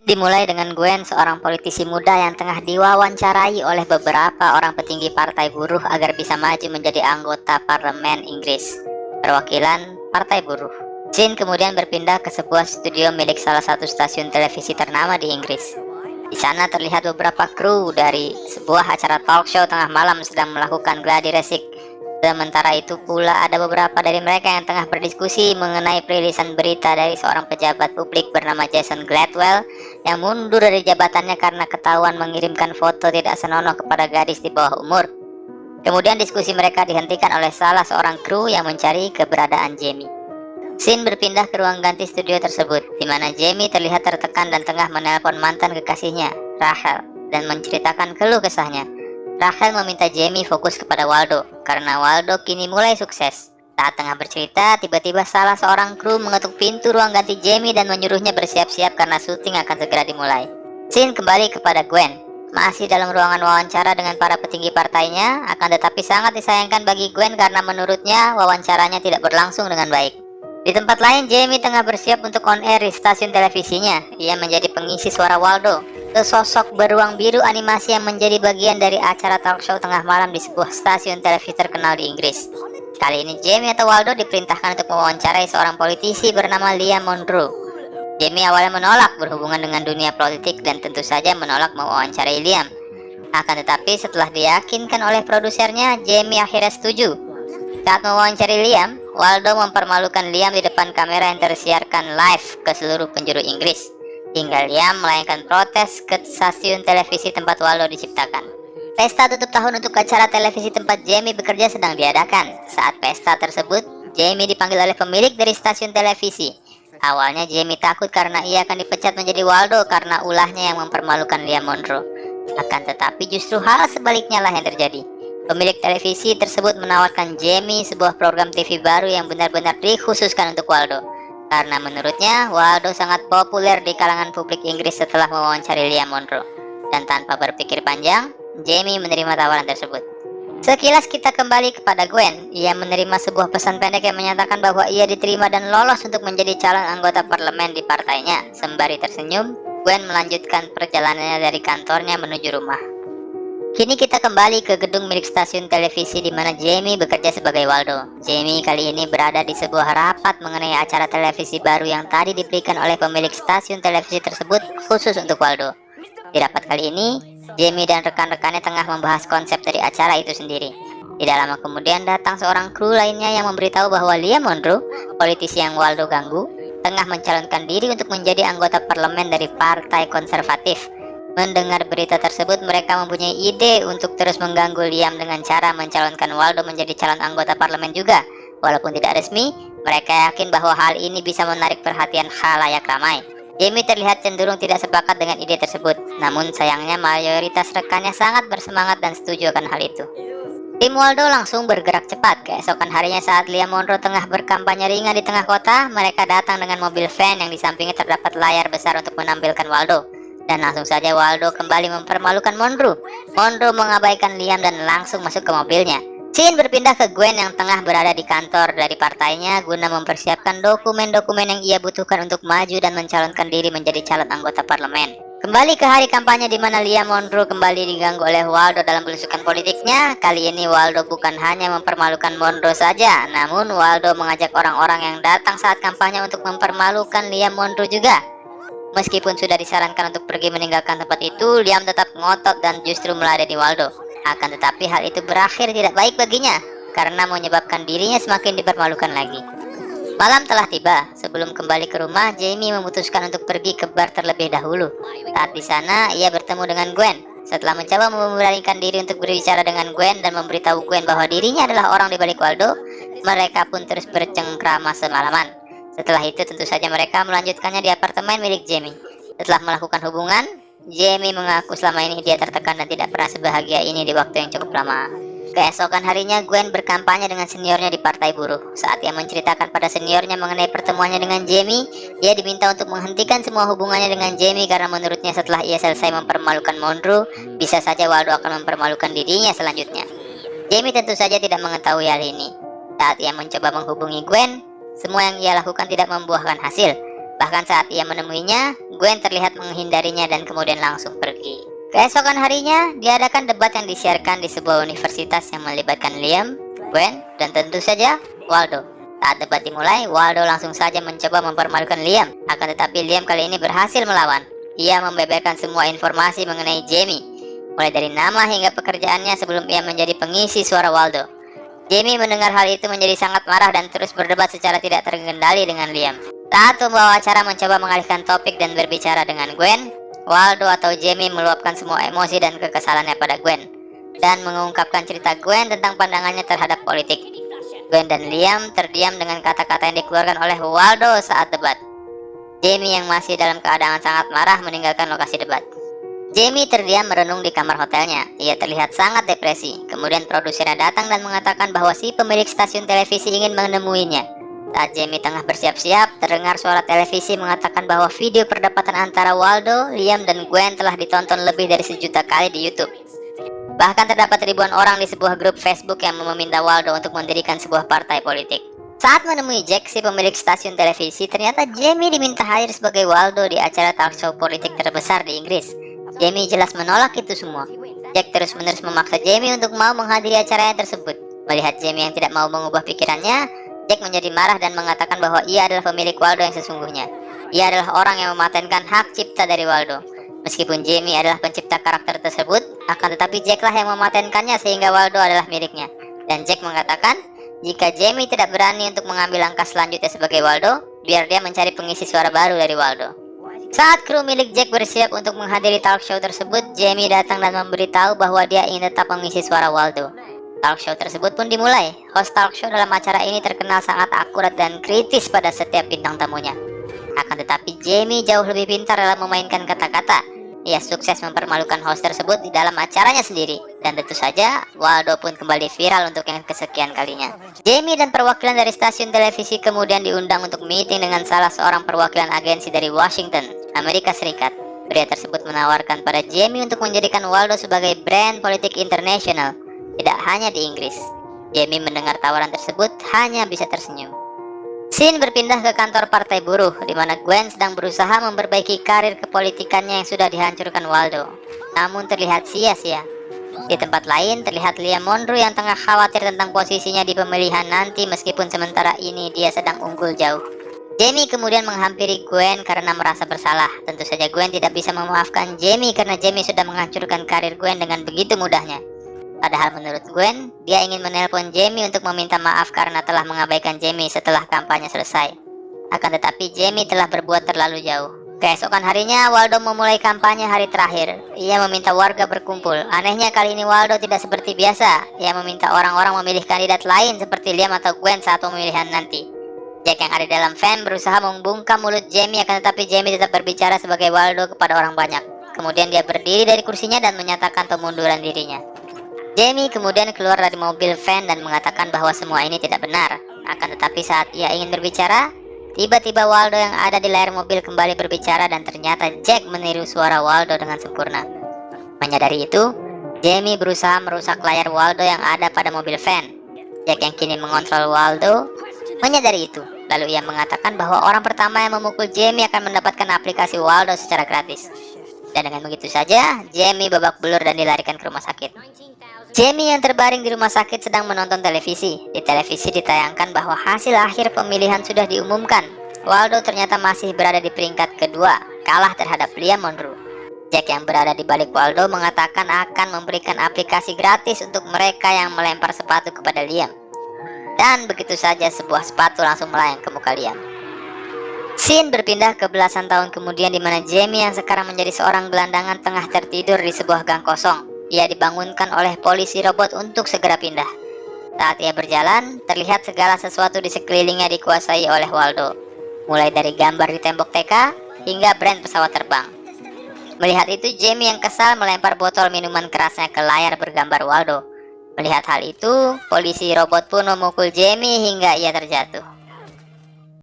Dimulai dengan Gwen, seorang politisi muda yang tengah diwawancarai oleh beberapa orang petinggi partai buruh agar bisa maju menjadi anggota parlemen Inggris, perwakilan partai buruh. Scene kemudian berpindah ke sebuah studio milik salah satu stasiun televisi ternama di Inggris. Di sana terlihat beberapa kru dari sebuah acara talk show tengah malam sedang melakukan gladi resik. Sementara itu pula ada beberapa dari mereka yang tengah berdiskusi mengenai perilisan berita dari seorang pejabat publik bernama Jason Gladwell yang mundur dari jabatannya karena ketahuan mengirimkan foto tidak senonoh kepada gadis di bawah umur. Kemudian diskusi mereka dihentikan oleh salah seorang kru yang mencari keberadaan Jamie. Scene berpindah ke ruang ganti studio tersebut, di mana Jamie terlihat tertekan dan tengah menelpon mantan kekasihnya, Rachel, dan menceritakan keluh kesahnya. Rachel meminta Jamie fokus kepada Waldo, karena Waldo kini mulai sukses. Saat tengah bercerita, tiba-tiba salah seorang kru mengetuk pintu ruang ganti Jamie dan menyuruhnya bersiap-siap karena syuting akan segera dimulai. Scene kembali kepada Gwen, masih dalam ruangan wawancara dengan para petinggi partainya, akan tetapi sangat disayangkan bagi Gwen karena menurutnya wawancaranya tidak berlangsung dengan baik. Di tempat lain, Jamie tengah bersiap untuk on air di stasiun televisinya. Ia menjadi pengisi suara Waldo, sesosok beruang biru animasi yang menjadi bagian dari acara talk show tengah malam di sebuah stasiun televisi terkenal di Inggris. Kali ini Jamie atau Waldo diperintahkan untuk mewawancarai seorang politisi bernama Liam Monroe. Jamie awalnya menolak berhubungan dengan dunia politik dan tentu saja menolak mewawancarai Liam. Akan tetapi setelah diyakinkan oleh produsernya, Jamie akhirnya setuju. Saat mewawancari Liam, Waldo mempermalukan Liam di depan kamera yang tersiarkan live ke seluruh penjuru Inggris, hingga Liam melayangkan protes ke stasiun televisi tempat Waldo diciptakan. Pesta tutup tahun untuk acara televisi tempat Jamie bekerja sedang diadakan. Saat pesta tersebut, Jamie dipanggil oleh pemilik dari stasiun televisi. Awalnya Jamie takut karena ia akan dipecat menjadi Waldo karena ulahnya yang mempermalukan Liam Monroe. Akan tetapi justru hal sebaliknya lah yang terjadi. Pemilik televisi tersebut menawarkan Jamie sebuah program TV baru yang benar-benar dikhususkan untuk Waldo. Karena menurutnya, Waldo sangat populer di kalangan publik Inggris setelah mewawancari Liam Monroe. Dan tanpa berpikir panjang, Jamie menerima tawaran tersebut. Sekilas kita kembali kepada Gwen. Ia menerima sebuah pesan pendek yang menyatakan bahwa ia diterima dan lolos untuk menjadi calon anggota parlemen di partainya. Sembari tersenyum, Gwen melanjutkan perjalanannya dari kantornya menuju rumah. Kini kita kembali ke gedung milik stasiun televisi di mana Jamie bekerja sebagai Waldo. Jamie kali ini berada di sebuah rapat mengenai acara televisi baru yang tadi diberikan oleh pemilik stasiun televisi tersebut khusus untuk Waldo. Di rapat kali ini, Jamie dan rekan-rekannya tengah membahas konsep dari acara itu sendiri. Tidak lama kemudian datang seorang kru lainnya yang memberitahu bahwa Liam Monroe, politisi yang Waldo ganggu, tengah mencalonkan diri untuk menjadi anggota parlemen dari Partai Konservatif. Mendengar berita tersebut, mereka mempunyai ide untuk terus mengganggu Liam dengan cara mencalonkan Waldo menjadi calon anggota parlemen juga. Walaupun tidak resmi, mereka yakin bahwa hal ini bisa menarik perhatian khalayak ramai. Jamie terlihat cenderung tidak sepakat dengan ide tersebut, namun sayangnya mayoritas rekannya sangat bersemangat dan setuju akan hal itu. Tim Waldo langsung bergerak cepat. Keesokan harinya saat Liam Monroe tengah berkampanye ringan di tengah kota, mereka datang dengan mobil van yang di sampingnya terdapat layar besar untuk menampilkan Waldo. Dan langsung saja Waldo kembali mempermalukan Monroe. Monroe mengabaikan Liam dan langsung masuk ke mobilnya. Scene berpindah ke Gwen yang tengah berada di kantor dari partainya guna mempersiapkan dokumen-dokumen yang ia butuhkan untuk maju dan mencalonkan diri menjadi calon anggota parlemen. Kembali ke hari kampanye di mana Liam Monroe kembali diganggu oleh Waldo dalam belusukan politiknya. Kali ini Waldo bukan hanya mempermalukan Monroe saja, namun Waldo mengajak orang-orang yang datang saat kampanye untuk mempermalukan Liam Monroe juga. Meskipun sudah disarankan untuk pergi meninggalkan tempat itu, Liam tetap ngotot dan justru meladeni Waldo. Akan tetapi hal itu berakhir tidak baik baginya, karena menyebabkan dirinya semakin dipermalukan lagi. Malam telah tiba. Sebelum kembali ke rumah, Jamie memutuskan untuk pergi ke bar terlebih dahulu. Saat di sana, ia bertemu dengan Gwen. Setelah mencoba memberanikan diri untuk berbicara dengan Gwen dan memberitahu Gwen bahwa dirinya adalah orang di balik Waldo, mereka pun terus bercengkrama semalaman. Setelah itu tentu saja mereka melanjutkannya di apartemen milik Jamie. Setelah melakukan hubungan, Jamie mengaku selama ini dia tertekan dan tidak pernah sebahagia ini di waktu yang cukup lama. Keesokan harinya Gwen berkampanye dengan seniornya di partai buruh. Saat ia menceritakan pada seniornya mengenai pertemuannya dengan Jamie, dia diminta untuk menghentikan semua hubungannya dengan Jamie karena menurutnya setelah ia selesai mempermalukan Monroe, bisa saja Waldo akan mempermalukan dirinya selanjutnya. Jamie tentu saja tidak mengetahui hal ini. Saat ia mencoba menghubungi Gwen, semua yang ia lakukan tidak membuahkan hasil. Bahkan saat ia menemuinya, Gwen terlihat menghindarinya dan kemudian langsung pergi. Keesokan harinya, diadakan debat yang disiarkan di sebuah universitas yang melibatkan Liam, Gwen, dan tentu saja Waldo. Saat debat dimulai, Waldo langsung saja mencoba mempermalukan Liam. Akan tetapi Liam kali ini berhasil melawan. Ia membeberkan semua informasi mengenai Jamie, mulai dari nama hingga pekerjaannya sebelum ia menjadi pengisi suara Waldo. Jamie mendengar hal itu menjadi sangat marah dan terus berdebat secara tidak terkendali dengan Liam. Saat pembawa acara mencoba mengalihkan topik dan berbicara dengan Gwen, Waldo atau Jamie meluapkan semua emosi dan kekesalannya pada Gwen dan mengungkapkan cerita Gwen tentang pandangannya terhadap politik. Gwen dan Liam terdiam dengan kata-kata yang dikeluarkan oleh Waldo saat debat. Jamie yang masih dalam keadaan sangat marah meninggalkan lokasi debat. Jamie terdiam merenung di kamar hotelnya. Ia terlihat sangat depresi. Kemudian produsernya datang dan mengatakan bahwa si pemilik stasiun televisi ingin menemuinya. Saat Jamie tengah bersiap-siap, terdengar suara televisi mengatakan bahwa video perdebatan antara Waldo, Liam, dan Gwen telah ditonton lebih dari 1 juta kali di YouTube. Bahkan terdapat ribuan orang di sebuah grup Facebook yang meminta Waldo untuk mendirikan sebuah partai politik. Saat menemui Jack, si pemilik stasiun televisi, ternyata Jamie diminta hadir sebagai Waldo di acara talk show politik terbesar di Inggris. Jamie jelas menolak itu semua. Jack terus-menerus memaksa Jamie untuk mau menghadiri acaranya tersebut. Melihat Jamie yang tidak mau mengubah pikirannya, Jack menjadi marah dan mengatakan bahwa ia adalah pemilik Waldo yang sesungguhnya. Ia adalah orang yang mematenkan hak cipta dari Waldo. Meskipun Jamie adalah pencipta karakter tersebut, akan tetapi Jack lah yang mematenkannya sehingga Waldo adalah miliknya. Dan Jack mengatakan, jika Jamie tidak berani untuk mengambil langkah selanjutnya sebagai Waldo, biar dia mencari pengisi suara baru dari Waldo. Saat kru milik Jack bersiap untuk menghadiri talk show tersebut, Jamie datang dan memberitahu bahwa dia ingin tetap mengisi suara Waldo. Talk show tersebut pun dimulai. Host talk show dalam acara ini terkenal sangat akurat dan kritis pada setiap bintang tamunya. Akan tetapi Jamie jauh lebih pintar dalam memainkan kata-kata. Ia sukses mempermalukan host tersebut di dalam acaranya sendiri. Dan tentu saja, Waldo pun kembali viral untuk yang kesekian kalinya. Jamie dan perwakilan dari stasiun televisi kemudian diundang untuk meeting dengan salah seorang perwakilan agensi dari Washington, Amerika Serikat. Pria tersebut menawarkan pada Jamie untuk menjadikan Waldo sebagai brand politik internasional, tidak hanya di Inggris. Jamie mendengar tawaran tersebut hanya bisa tersenyum. Scene berpindah ke kantor partai buruh, di mana Gwen sedang berusaha memperbaiki karir kepolitikannya yang sudah dihancurkan Waldo. Namun terlihat sia-sia. Di tempat lain, terlihat Liam Monroe yang tengah khawatir tentang posisinya di pemilihan nanti meskipun sementara ini dia sedang unggul jauh. Jamie kemudian menghampiri Gwen karena merasa bersalah. Tentu saja Gwen tidak bisa memaafkan Jamie karena Jamie sudah menghancurkan karir Gwen dengan begitu mudahnya. Padahal menurut Gwen, dia ingin menelpon Jamie untuk meminta maaf karena telah mengabaikan Jamie setelah kampanye selesai. Akan tetapi Jamie telah berbuat terlalu jauh. Keesokan harinya, Waldo memulai kampanye hari terakhir. Ia meminta warga berkumpul. Anehnya kali ini Waldo tidak seperti biasa. Ia meminta orang-orang memilih kandidat lain seperti Liam atau Gwen saat pemilihan nanti. Jack yang ada dalam van berusaha membungkam mulut Jamie, akan tetapi Jamie tetap berbicara sebagai Waldo kepada orang banyak. Kemudian dia berdiri dari kursinya dan menyatakan pemunduran dirinya. Jamie kemudian keluar dari mobil van dan mengatakan bahwa semua ini tidak benar. Akan tetapi saat ia ingin berbicara, tiba-tiba Waldo yang ada di layar mobil kembali berbicara dan ternyata Jack meniru suara Waldo dengan sempurna. Menyadari itu, Jamie berusaha merusak layar Waldo yang ada pada mobil van. Jack yang kini mengontrol Waldo menyadari itu. Lalu ia mengatakan bahwa orang pertama yang memukul Jamie akan mendapatkan aplikasi Waldo secara gratis. Dan dengan begitu saja, Jamie babak belur dan dilarikan ke rumah sakit. Jamie yang terbaring di rumah sakit sedang menonton televisi. Di televisi ditayangkan bahwa hasil akhir pemilihan sudah diumumkan. Waldo ternyata masih berada di peringkat kedua, kalah terhadap Liam Monroe. Jack yang berada di balik Waldo mengatakan akan memberikan aplikasi gratis untuk mereka yang melempar sepatu kepada Liam. Dan begitu saja sebuah sepatu langsung melayang ke muka Liam. Scene berpindah ke belasan tahun kemudian di mana Jamie yang sekarang menjadi seorang gelandangan tengah tertidur di sebuah gang kosong. Ia dibangunkan oleh polisi robot untuk segera pindah. Saat ia berjalan, terlihat segala sesuatu di sekelilingnya dikuasai oleh Waldo. Mulai dari gambar di tembok TK hingga brand pesawat terbang. Melihat itu, Jamie yang kesal melempar botol minuman kerasnya ke layar bergambar Waldo. Melihat hal itu, polisi robot pun memukul Jamie hingga ia terjatuh.